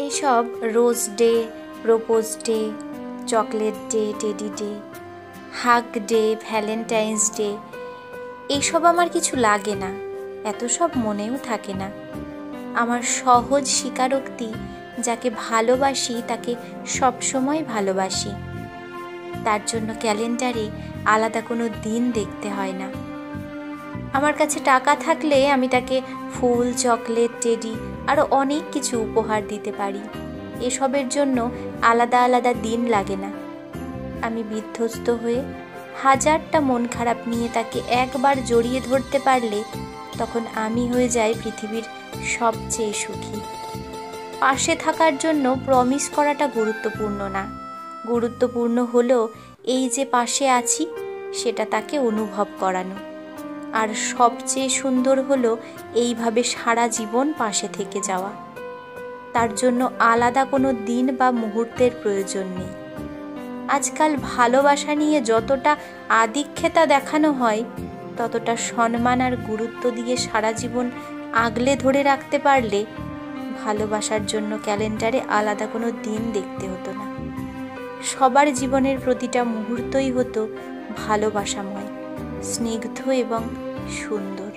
এইসব rose day, propose day, chocolate day, teddy day, hug day, valentine's day, এইসব আমার কিছু লাগে না, এত সব মনেও থাকে না। আমার সহজ স্বীকারোক্তি, যাকে ভালোবাসি তাকে সবসময় ভালোবাসি। তার জন্য ক্যালেন্ডারে আলাদা কোনো দিন দেখতে হয় না। আমার কাছে টাকা থাকলে আমি তাকে ফুল, চকলেট, টেডি আরও অনেক কিছু উপহার দিতে পারি। এসবের জন্য আলাদা আলাদা দিন লাগে না। আমি বিধ্বস্ত হয়ে হাজারটা মন খারাপ নিয়ে তাকে একবার জড়িয়ে ধরতে পারলে তখন আমি হয়ে যাই পৃথিবীর সবচেয়ে সুখী। পাশে থাকার জন্য প্রমিস করাটা গুরুত্বপূর্ণ না, গুরুত্বপূর্ণ হলো এই যে পাশে আছি সেটা তাকে অনুভব করানো। আর সবচেয়ে সুন্দর হলো এইভাবে সারা জীবন পাশে থেকে যাওয়া। তার জন্য আলাদা কোনো দিন বা মুহূর্তের প্রয়োজন নেই। আজকাল ভালোবাসা নিয়ে যতটা আদিক্ষেতা দেখানো হয়, ততটা সম্মান আর গুরুত্ব দিয়ে সারা জীবন আগলে ধরে রাখতে পারলে ভালোবাসার জন্য ক্যালেন্ডারে আলাদা কোনো দিন দেখতে হতো না। সবার জীবনের প্রতিটা মুহূর্তই হতো ভালোবাসাময়, স্নিগ্ধ এবং সুন্দর।